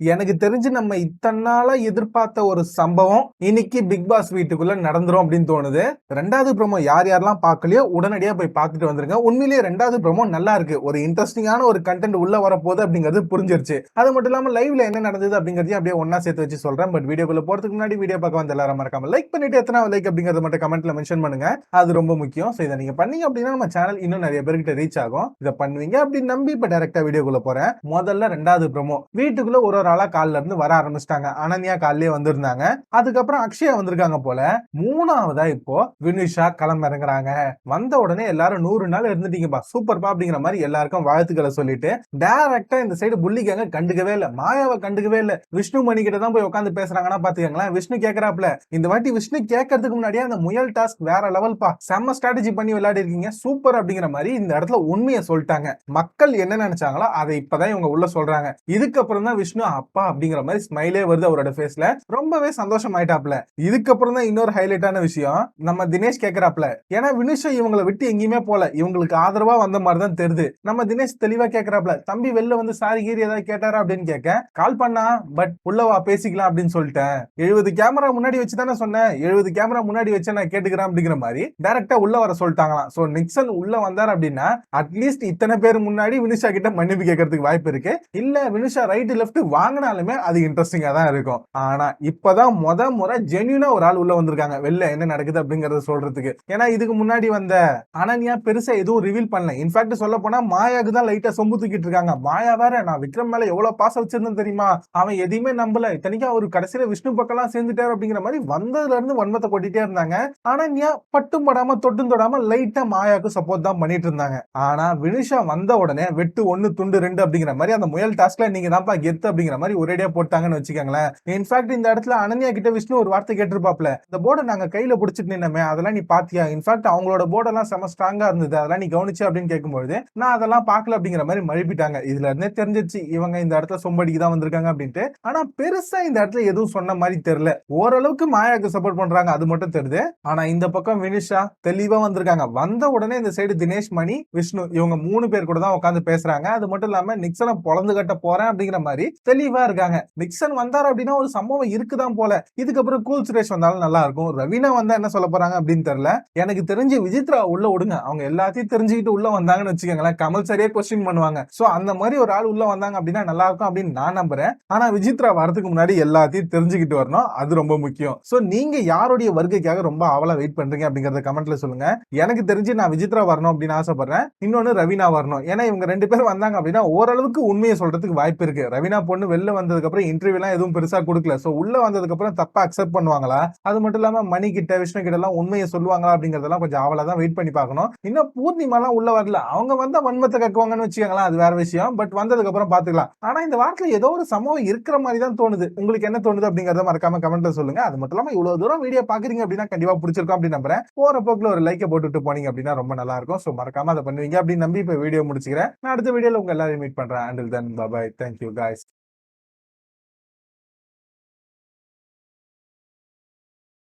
எனக்கு தெரிஞ்சு நம்ம இத்தனை நாளா எதிர்பார்த்த ஒரு சம்பவம் இன்னைக்கு பிக் பாஸ் வீட்டுக்குள்ள நடந்துரும் அப்படின்னு தோணுது. ரெண்டாவது ப்ரோமோ யார் யாரெல்லாம் பார்க்கலையோ உடனடியா போய் பார்த்துட்டு வந்துருங்க. உண்மையிலேயே ரெண்டாவது ப்ரோமோ நல்லா இருக்கு. ஒரு இன்ட்ரெஸ்டிங்கான ஒரு கண்டென்ட் உள்ள வரப்போகுது அப்படிங்கிறது புரிஞ்சிருச்சு. அது மட்டும் இல்லாம லைவ்ல என்ன நடந்தது அப்படிங்கறதையும் அப்படியே ஒன்னா சேர்த்து வச்சு சொல்றேன். பட் வீடியோக்குள்ள போறதுக்கு முன்னாடி வீடியோ பார்க்க வந்த எல்லாரும் மறக்காம லைக் பண்ணிட்டு எத்தனை லைக் அப்படிங்கறத மட்டும் கமெண்ட்ல மென்ஷன் பண்ணுங்க. அது ரொம்ப முக்கியம். சோ இதை நீங்க பண்ணீங்க அப்படின்னா நம்ம சேனல் இன்னும் நிறைய பேர்கிட்ட ரீச் ஆகும். இதை பண்ணுவீங்க அப்படின்னு நம்பி இப்ப டைரக்டா வீடியோக்குள்ள போறேன். முதல்ல ரெண்டாவது ப்ரோமோ வீட்டுக்குள்ள ஒரு ஆளா கால்ல இருந்து வர ஆரம்பிச்சிட்டாங்க. அனன்யா காலையிலே வந்திருந்தாங்க. அதுக்கப்புறம் அக்ஷயா வந்திருக்காங்க போல. மூணாவதா இப்போ வினிஷா களம் இறங்குறாங்க. வந்த உடனே எல்லாரும் 100 நாள் இருந்துட்டீங்கப்பா சூப்பர்பா அப்படிங்கிற மாதிரி எல்லாருக்கும் வாழ்த்துக்களை சொல்லிட்டு டைரக்டா இந்த சைடு புள்ளிக்காங்க கண்டுக்கவே இல்ல. மாயாவை கண்டுக்கவே இல்ல. விஷ்ணு மணி கிட்ட தான் போய் உட்காந்து பேசுறாங்கன்னா பாத்துக்கங்களேன். விஷ்ணு கேக்குறாப்ல. இந்த வாட்டி விஷ்ணு கேட்கறதுக்கு முன்னாடியே அந்த முயல் டாஸ்க் வேற லெவல்பா, செம்ம ஸ்ட்ராட்டஜி பண்ணி விளையாடி இருக்கீங்க சூப்பர் அப்படிங்கிற மாதிரி இந்த இடத்துல உண்மையை சொல்லிட்டாங்க. மக்கள் என்ன நினைச்சாங்களோ அதை இப்பதான் இவங்க உள்ள சொல்றாங்க. இதுக்கப்புறம் தான் விஷ்ணு அப்பா அப்படிங்கிற மாதிரி ஸ்மைலே வருது அவரோட ஃபேஸ்ல. ரொம்பவே சந்தோஷம் ஆயிட்டாப்ல. இதுக்கப்புறம் தான் இன்னொரு ஹைலைட்டான விஷயம் நம்ம தினேஷ் கேக்குறாப்ல. ஏன்னா வினுஷா இவங்களை விட்டு எங்கேயுமே போல, இவங்களுக்கு ஆதரவா வந்த மாதிரி தான் தெரியுது. நம்ம தினேஷ் தெளிவா கேக்குறாப்ல, தம்பி வெளில வந்து சாரி கீரி ஏதாவது கேட்டாரா அப்படின்னு கேட்க, கால் பண்ணா பட் உள்ளவா பேசிக்கலாம் அப்படின்னு சொல்லிட்டேன். 70 கேமரா முன்னாடி வச்சு தானே சொன்னேன், 70 கேமரா முன்னாடி வச்சு நான் கேட்டுக்கிறேன் அப்படிங்கிற மாதிரி டைரக்டா உள்ள வர சொல்லிட்டாங்களாம். சோ நிக்சன் உள்ள வந்தார் அப்படின்னா அட்லீஸ்ட் இத்தனை பேர் முன்னாடி வினுஷா கிட்ட மன்னிப்பு கேட்கறதுக்கு வாய்ப்பு இருக்கு. இல்ல வினுஷா ரைட் லெஃப்ட் வாங்கினாலுமே அது இன்ட்ரெஸ்டிங்கா தான் இருக்கும். ஆனா இப்பதான் முறை ஜென்யூனா ஒரு ஆள் உள்ள வந்திருக்காங்க வெளில என்ன நடக்குது அப்படிங்கறத சொல்றதுக்கு. ஏன்னா இதுக்கு முன்னாடி வந்த அனன்யா பெருசா எதுவும் ரிவீல் பண்ணல. இன்ஃபேக்ட் சொல்ல போனா மாயாக்கு தான் லைட்டா சொம்பு தூக்கிட்டு இருக்காங்க. மாயா வேற நான் விக்ரம் மேல எவ்வளவு பாசம் வச்சிருந்தேன் தெரியுமா, அவன் எதையுமே நம்பல, இத்தனைக்கும் அவர் கடைசியில விஷ்ணு பக்கம் சேர்ந்துட்டாரு அப்படிங்கிற மாதிரி வந்ததுல இருந்து வன்மத்தை கொட்டிட்டே இருந்தாங்க. அனன்யா பட்டும் படாம தொட்டும் தொடாம லைட்டா மாயாக்கு சப்போர்ட் தான் பண்ணிட்டு இருந்தாங்க. ஆனா வினுஷா வந்த உடனே வெட்டு 1 துண்டு 2 அப்படிங்கிற மாதிரி அந்த முயல் டாஸ்க்ல நீங்க தான்ப்பா கெத்து அப்படிங்கிற மாதிரி ஒரேடியா போட்டாங்கன்னு வச்சுக்கோங்களேன். இன்ஃபேக்ட் இந்த இடத்துல அனன்யா கிட்ட விஷ்ணு ஒரு வார்த்தை கேட்டிருப்பாப்ல, இந்த போர்டை நாங்க கையில பிடிச்சிட்டு நின்னமே அதெல்லாம் நீ பாத்தியா, இன்ஃபேக்ட் அவங்களோட போர்டெல்லாம் செம ஸ்ட்ராங்கா இருந்தது, அதெல்லாம் நீ கவனிச்சு அப்படின்னு கேட்கும்போது நான் அதெல்லாம் பார்க்கல அப்படிங்கிற மாதிரி மழுப்பிட்டாங்க. இதுல இருந்தே தெரிஞ்சிச்சு இவங்க இந்த இடத்துல சொம்படிக்கு தான் வந்திருக்காங்க அப்படின்ட்டு. ஆனா பெருசா இந்த இடத்துல எதுவும் சொன்ன மாதிரி தெரியல. ஓரளவுக்கு மாயாக்கு சப்போர்ட் பண்றாங்க அது மட்டும் தெரியுது. ஆனா இந்த பக்கம் வினிஷா தெளிவா வந்திருக்காங்க. வந்த உடனே இந்த சைடு தினேஷ் மணி விஷ்ணு இவங்க 3 பேர் கூட தான் உட்காந்து பேசுறாங்க. அது மட்டும் இல்லாம நிக்சனை பொழந்து கட்ட போறேன் அப்படிங்கிற மாதிரி தெளிவா இருக்காங்க. நிக்சன் வந்தார் அப்படின்னா ஒரு சம்பவம் இருக்குதான் போல. இதுக்கப்புறம் கூல் சுரேஷ் வந்தாலும் நல்லா இருக்கும். ரவீனா வந்தா என்ன சொல்ல போறாங்க அப்படின்னு தெரியல. எனக்கு தெரிஞ்சு விசித்ரா உள்ள விடுங்க, அவங்க எல்லாத்தையும் தெரிஞ்சுக்கிட்டு உள்ள வந்தாங்கன்னு வச்சுக்கோங்களேன், கமல் சரியா கொஸ்டின் பண்ணுவாங்க. சோ அந்த மாதிரி ஒரு ஆள் உள்ள வந்தாங்க அப்படின்னா நல்லா இருக்கும் அப்படின்னு நான் நம்புறேன். ஆனா விசித்ரா வரதுக்கு முன்னாடி எல்லாத்தையும் தெரிஞ்சுக்கிட்டு வரணும், அது ரொம்ப முக்கியம். சோ நீங்க யாருடைய வருகைக்காக ரொம்ப ஆவலா வெயிட் பண்றீங்க அப்படிங்கறத கமெண்ட்ல சொல்லுங்க. எனக்கு தெரிஞ்சு நான் விசித்ரா வரணும் அப்படின்னு ஆசைப்படுறேன். இன்னொன்னு ரவீனா வரணும். ஏன்னா இவங்க 2 பேரும் வந்தாங்க அப்படின்னா ஓரளவுக்கு உண்மையை சொல்றதுக்கு வாய்ப்பு இருக்கு. ரவீனா பொண்ணு வெளில வந்ததுக்கு அப்புறம் இன்டர்வியூ எல்லாம் எதுவும் பெருசா கொடுக்கல. சோ உள்ள வந்ததுக்கு அப்புறம் தப்பா அக்செப்ட் பண்ணுவாங்களா, அது மட்டும் இல்லாம மணி கிட்ட விஷ்ணு கிட்ட எல்லாம் உண்மையை சொல்லுவாங்களா அப்படிங்கறதெல்லாம் கொஞ்சம் ஆவலா தான் வெயிட் பண்ணி பார்க்கணும். இன்னும் பூர்ணிமா எல்லாம் உள்ள வரல. அவங்க வந்தா வன்மத்தை கக்குவாங்கன்னு வச்சுக்கோங்களேன், அது வேற விஷயம். பட் வந்ததுக்கு அப்புறம் பாத்துக்கலாம். ஆனா இந்த வாரத்துல ஏதோ ஒரு சம்பவம் இருக்கிற மாதிரி தான் தோணுது. உங்களுக்கு என்ன தோணுது அப்படிங்கறத மறக்காம கமெண்ட்ல சொல்லுங்க. அது மட்டும் இல்லாம இவ்வளவு தூரம் வீடியோ பாக்குறீங்க அப்படின்னா கண்டிப்பா பிடிச்சிருக்கும் அப்படின்னு நம்புறேன். போற போக்குல ஒரு லைக்கை போட்டுட்டு போனீங்க அப்படின்னா ரொம்ப நல்லா இருக்கும். சோ மறக்காம அதை பண்ணுவீங்க அப்படின்னு நம்பி இப்ப வீடியோ முடிச்சுக்கிறேன். நான் அடுத்த வீடியோல உங்க எல்லாரையும் மீட் பண்றேன். Until then, bye bye. Thank you guys.